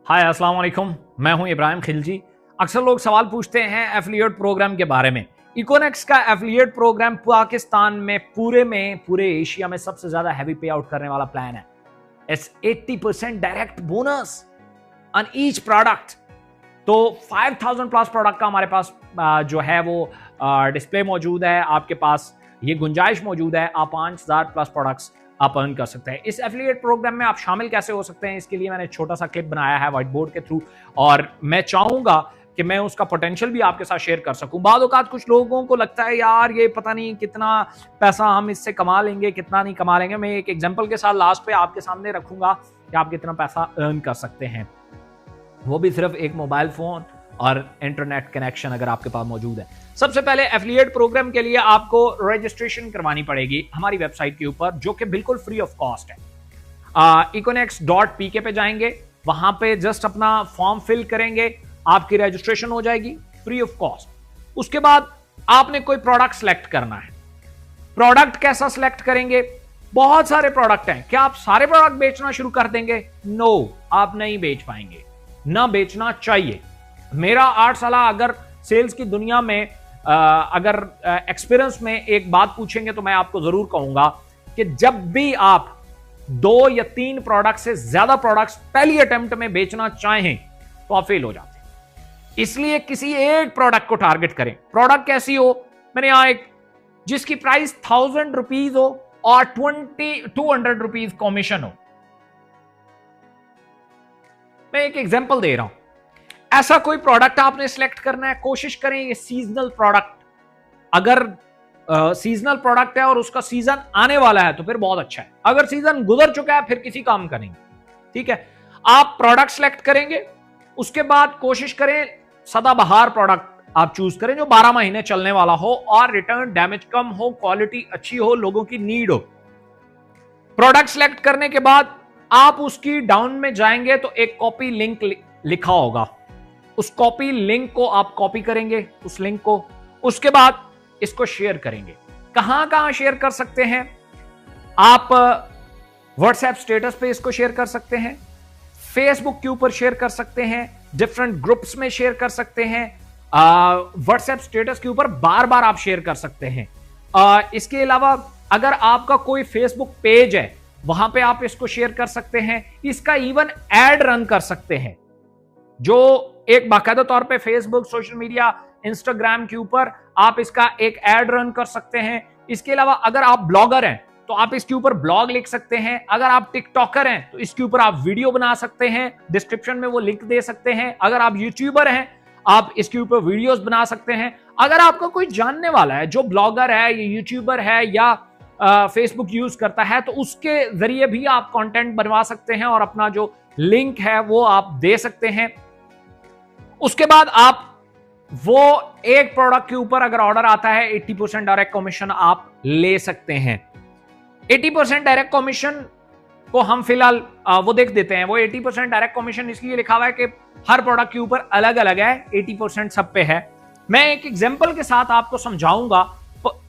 हाय अस्सलाम वालेकुम, मैं हूं इब्राहिम खिलजी। अक्सर लोग सवाल पूछते हैं एफिलिएट प्रोग्राम के बारे में। इकोनेक्स का एफिलिएट प्रोग्राम पाकिस्तान में पूरे एशिया में सबसे ज्यादा हैवी पे आउट करने वाला प्लान है। It's 80% direct bonus on each product. तो 5000 प्लस प्रोडक्ट का हमारे पास जो है वो डिस्प्ले मौजूद है। आपके पास ये गुंजाइश मौजूद है, आप 5000 प्लस प्रोडक्ट्स आप अर्न कर सकते हैं। इस एफिलिएट प्रोग्राम में आप शामिल कैसे हो सकते हैं, इसके लिए मैंने छोटा सा क्लिप बनाया है व्हाइट बोर्ड के थ्रू, और मैं चाहूंगा कि मैं उसका पोटेंशियल भी आपके साथ शेयर कर सकूं। बाद औकात कुछ लोगों को लगता है यार ये पता नहीं कितना पैसा हम इससे कमा लेंगे, कितना नहीं कमा लेंगे। मैं एक एग्जांपल के साथ लास्ट पे आपके सामने रखूंगा कि आप कितना पैसा अर्न कर सकते हैं, वो भी सिर्फ एक मोबाइल फोन और इंटरनेट कनेक्शन अगर आपके पास मौजूद है। सबसे पहले एफिलिएट प्रोग्राम के लिए आपको रजिस्ट्रेशन करवानी पड़ेगी हमारी वेबसाइट के ऊपर, जो कि बिल्कुल फ्री ऑफ कॉस्ट है। econex.pk पे जाएंगे, वहां पे जस्ट अपना फॉर्म फिल करेंगे, आपकी रजिस्ट्रेशन हो जाएगी फ्री ऑफ कॉस्ट। उसके बाद आपने कोई प्रोडक्ट सेलेक्ट करना है। प्रोडक्ट कैसा सेलेक्ट करेंगे? बहुत सारे प्रोडक्ट हैं, क्या आप सारे प्रोडक्ट बेचना शुरू कर देंगे? नो, आप नहीं बेच पाएंगे, ना बेचना चाहिए। मेरा 8 साल अगर सेल्स की दुनिया में अगर एक्सपीरियंस में एक बात पूछेंगे तो मैं आपको जरूर कहूंगा कि जब भी आप 2 या 3 प्रोडक्ट से ज्यादा प्रोडक्ट्स पहली अटेम्प्ट में बेचना चाहें तो आप फेल हो जाते हैं। इसलिए किसी एक प्रोडक्ट को टारगेट करें। प्रोडक्ट कैसी हो? मैंने यहां एक जिसकी प्राइस 1000 रुपीज हो और 200 रुपीज कमीशन हो। मैं एक एग्जांपल दे रहा हूं। ऐसा कोई प्रोडक्ट आपने सिलेक्ट करना है। कोशिश करें ये सीजनल प्रोडक्ट, अगर सीजनल प्रोडक्ट है और उसका सीजन आने वाला है तो फिर बहुत अच्छा है। अगर सीजन गुजर चुका है फिर किसी काम का नहीं। ठीक है, आप प्रोडक्ट सिलेक्ट करेंगे, उसके बाद कोशिश करें सदाबहार प्रोडक्ट आप चूज करें जो 12 महीने चलने वाला हो और रिटर्न डैमेज कम हो, क्वालिटी अच्छी हो, लोगों की नीड हो। प्रोडक्ट सिलेक्ट करने के बाद आप उसकी डाउन में जाएंगे तो एक कॉपी लिंक लिखा होगा। उस कॉपी लिंक को आप कॉपी करेंगे, उस लिंक को, उसके बाद इसको शेयर करेंगे। कहां कहां शेयर कर सकते हैं? आप व्हाट्सएप स्टेटस पे इसको शेयर कर सकते हैं, फेसबुक के ऊपर शेयर कर सकते हैं, डिफरेंट ग्रुप्स में शेयर कर सकते हैं, व्हाट्सएप स्टेटस के ऊपर बार बार आप शेयर कर सकते हैं। इसके अलावा अगर आपका कोई फेसबुक पेज है वहां पे आप इसको शेयर कर सकते हैं। इसका इवन एड रन कर सकते हैं, जो एक बाकायदा तौर पे फेसबुक, सोशल मीडिया, इंस्टाग्राम के ऊपर आप इसका एक एड रन कर सकते हैं। इसके अलावा अगर आप ब्लॉगर हैं तो आप इसके ऊपर ब्लॉग लिख सकते हैं। अगर आप टिकटॉकर हैं तो इसके ऊपर आप वीडियो बना सकते हैं, डिस्क्रिप्शन में वो लिंक दे सकते हैं। अगर आप यूट्यूबर हैं आप इसके ऊपर वीडियोस बना सकते हैं। अगर आपका कोई जानने वाला है जो ब्लॉगर है या यूट्यूबर है या फेसबुक यूज करता है तो उसके जरिए भी आप कंटेंट बनवा सकते हैं और अपना जो लिंक है वो आप दे सकते हैं। उसके बाद आप वो एक प्रोडक्ट के ऊपर अगर ऑर्डर आता है 80% डायरेक्ट कमीशन आप ले सकते हैं। 80% डायरेक्ट कमीशन को हम फिलहाल वो देख देते हैं। वो 80% डायरेक्ट कमीशन इसलिए लिखा हुआ है कि हर प्रोडक्ट के ऊपर अलग अलग है, 80% सब पे है। मैं एक एग्जांपल के साथ आपको समझाऊंगा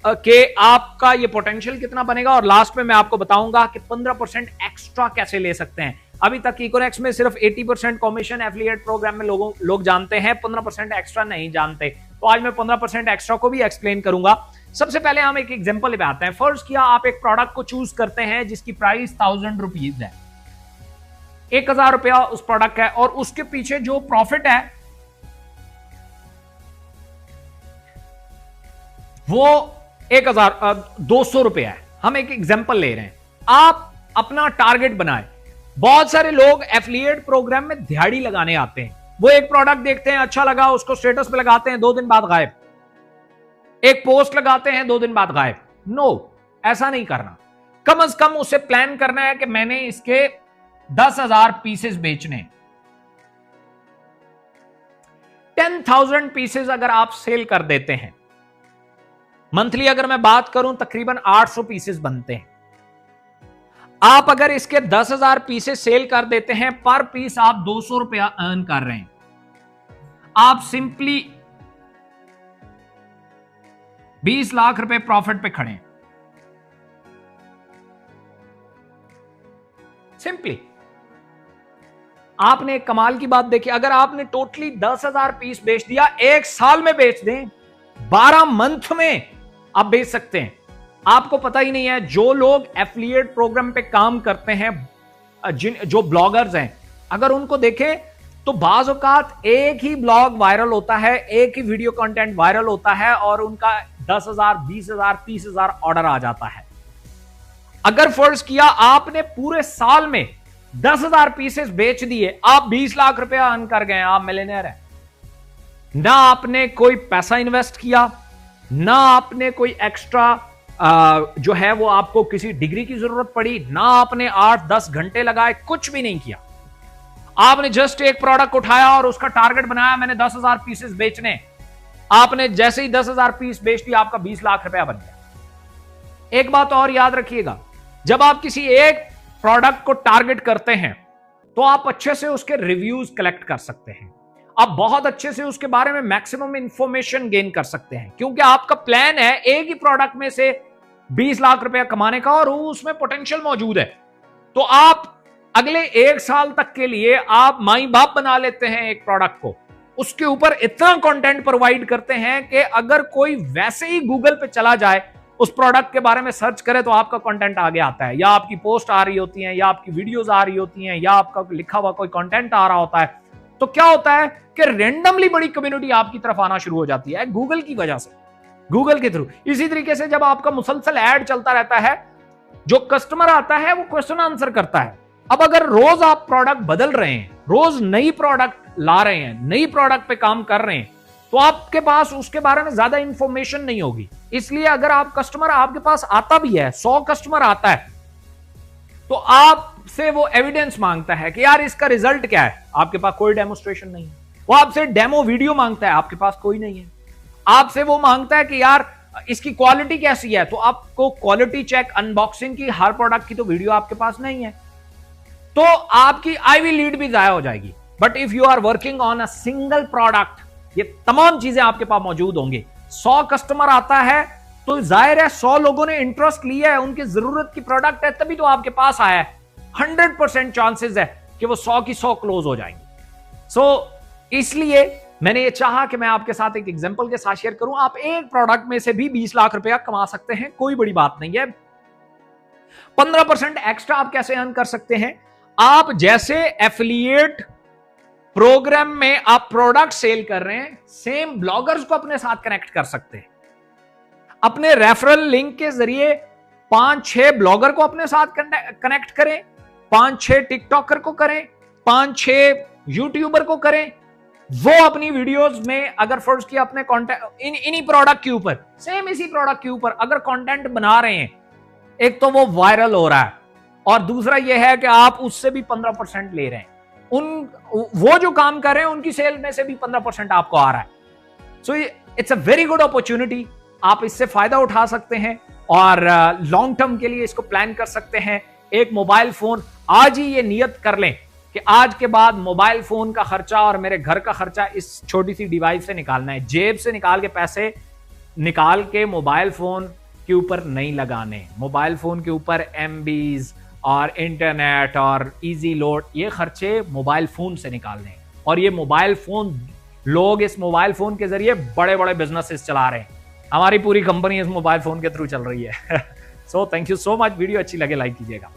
कि आपका ये पोटेंशियल कितना बनेगा और लास्ट में मैं आपको बताऊंगा कि 15% एक्स्ट्रा कैसे ले सकते हैं। अभी तक इकोनेक्स में सिर्फ 80% कमीशन एफिलिएट प्रोग्राम में लोग जानते हैं, 15% एक्स्ट्रा नहीं जानते। तो आज मैं 15% एक्स्ट्रा को भी एक्सप्लेन करूंगा। सबसे पहले हम एक एग्जांपल पे आते हैं। फर्स्ट किया, आप एक प्रोडक्ट को चूज करते हैं जिसकी प्राइस 1000 रुपीज है, 1000 रुपया उस प्रोडक्ट का है और उसके पीछे जो प्रॉफिट है वो 1200 रुपया है। हम एक एग्जांपल ले रहे हैं, आप अपना टारगेट बनाएं। बहुत सारे लोग एफिलिएट प्रोग्राम में दिहाड़ी लगाने आते हैं। वो एक प्रोडक्ट देखते हैं, अच्छा लगा, उसको स्टेटस पे लगाते हैं, 2 दिन बाद गायब। एक पोस्ट लगाते हैं, 2 दिन बाद गायब। नो, ऐसा नहीं करना। कम से कम उसे प्लान करना है कि मैंने इसके 10,000 पीसेस बेचने। 10,000 पीसेस अगर आप सेल कर देते हैं, मंथली अगर मैं बात करूं तकरीबन 800 पीसेस बनते हैं। आप अगर इसके 10,000 पीसेस सेल कर देते हैं, पर पीस आप 200 रुपया अर्न कर रहे हैं। आप सिंपली 20 लाख रुपए प्रॉफिट पे खड़े हैं। सिंपली आपने एक कमाल की बात देखी, अगर आपने टोटली 10,000 पीस बेच दिया, एक साल में बेच दें, 12 मंथ में आप बेच सकते हैं। आपको पता ही नहीं है, जो लोग एफिलिएट प्रोग्राम पे काम करते हैं, जो ब्लॉगर्स हैं, अगर उनको देखें तो बाज़ औक़ात एक ही ब्लॉग वायरल होता है, एक ही वीडियो कंटेंट वायरल होता है और उनका 10,000, 20,000, 30,000 ऑर्डर आ जाता है। अगर फर्ज किया आपने पूरे साल में 10,000 पीसेस बेच दिए, आप 20 लाख रुपया अर्न कर गए, आप मिलियनेयर हैं। ना आपने कोई पैसा इन्वेस्ट किया, ना आपने कोई एक्स्ट्रा जो है वो आपको किसी डिग्री की जरूरत पड़ी, ना आपने 8-10 घंटे लगाए, कुछ भी नहीं किया। आपने जस्ट एक प्रोडक्ट उठाया और उसका टारगेट बनाया, मैंने 10,000 पीसेस बेचने। आपने जैसे ही 10,000 पीस बेच दिया, आपका 20 लाख रुपया बन गया। एक बात और याद रखिएगा, जब आप किसी एक प्रोडक्ट को टारगेट करते हैं तो आप अच्छे से उसके रिव्यूज कलेक्ट कर सकते हैं, आप बहुत अच्छे से उसके बारे में मैक्सिमम इंफॉर्मेशन गेन कर सकते हैं, क्योंकि आपका प्लान है एक ही प्रोडक्ट में से 20 लाख रुपया कमाने का और उसमें पोटेंशियल मौजूद है। तो आप अगले 1 साल तक के लिए आप माई बाप बना लेते हैं एक प्रोडक्ट को, उसके ऊपर इतना कंटेंट प्रोवाइड करते हैं कि अगर कोई वैसे ही गूगल पे चला जाए, उस प्रोडक्ट के बारे में सर्च करे तो आपका कंटेंट आगे आता है, या आपकी पोस्ट आ रही होती है, या आपकी वीडियोस आ रही होती हैं, या आपका लिखा हुआ कोई कंटेंट आ रहा होता है। तो क्या होता है कि रैंडमली बड़ी कम्युनिटी आपकी तरफ आना शुरू हो जाती है गूगल की वजह से, गूगल के थ्रू। इसी तरीके से जब आपका मुसलसल ऐड चलता रहता है, जो कस्टमर आता है वो क्वेश्चन आंसर करता है। अब अगर रोज आप प्रोडक्ट बदल रहे हैं, रोज नई प्रोडक्ट ला रहे हैं, नई प्रोडक्ट पे काम कर रहे हैं, तो आपके पास उसके बारे में ज्यादा इंफॉर्मेशन नहीं होगी। इसलिए अगर आप कस्टमर आपके पास आता भी है, 100 कस्टमर आता है, तो आपसे वो एविडेंस मांगता है कि यार इसका रिजल्ट क्या है, आपके पास कोई डेमोस्ट्रेशन नहीं है। वो आपसे डेमो वीडियो मांगता है, आपके पास कोई नहीं है। आपसे वो मांगता है कि यार इसकी क्वालिटी कैसी है, तो आपको क्वालिटी चेक, अनबॉक्सिंग की, हर प्रोडक्ट की तो वीडियो आपके पास नहीं है, तो आपकी आईवी लीड भी जाया हो जाएगी। But if you are working on a single product, ये तमाम चीजें आपके पास मौजूद होंगे। 100 कस्टमर आता है तो जाहिर है 100 लोगों ने इंटरेस्ट लिया है, उनकी जरूरत की प्रोडक्ट है, तभी तो आपके पास आया है। 100% चांसेस है कि वो 100 की 100 क्लोज हो जाएंगे। सो इसलिए मैंने ये चाहा कि मैं आपके साथ एक एग्जांपल के साथ शेयर करूं। आप एक प्रोडक्ट में से भी 20 लाख रुपया कमा सकते हैं, कोई बड़ी बात नहीं है। 15% एक्स्ट्रा आप कैसे अर्न कर सकते हैं? आप जैसे एफिलिएट प्रोग्राम में आप प्रोडक्ट सेल कर रहे हैं, सेम ब्लॉगर्स को अपने साथ कनेक्ट कर सकते हैं। अपने रेफरल लिंक के जरिए 5-6 ब्लॉगर को अपने साथ कनेक्ट करें, 5-6 टिकटॉकर को करें, 5-6 यूट्यूबर को करें। वो अपनी वीडियोस में अगर फर्ज किया अपने कंटेंट इन्हीं प्रोडक्ट के ऊपर, सेम इसी प्रोडक्ट के ऊपर अगर कंटेंट बना रहे हैं, एक तो वो वायरल हो रहा है और दूसरा यह है कि आप उससे भी 15% ले रहे हैं। वो जो काम कर रहे हैं उनकी सेल में से भी 15% आपको आ रहा है। So it's a very good opportunity, आप इससे फायदा उठा सकते हैं और लॉन्ग टर्म के लिए इसको प्लान कर सकते हैं। एक मोबाइल फोन, आज ही ये नियत कर लें कि आज के बाद मोबाइल फोन का खर्चा और मेरे घर का खर्चा इस छोटी सी डिवाइस से निकालना है। जेब से निकाल के पैसे निकाल के मोबाइल फोन के ऊपर नहीं लगाने। मोबाइल फोन के ऊपर MBs और इंटरनेट और इजी लोड, ये खर्चे मोबाइल फोन से निकालने। और ये मोबाइल फोन, लोग इस मोबाइल फोन के जरिए बड़े बड़े बिजनेसेस चला रहे हैं। हमारी पूरी कंपनी इस मोबाइल फोन के थ्रू चल रही है। So thank you so much. Video अच्छी लगे लाइक कीजिएगा।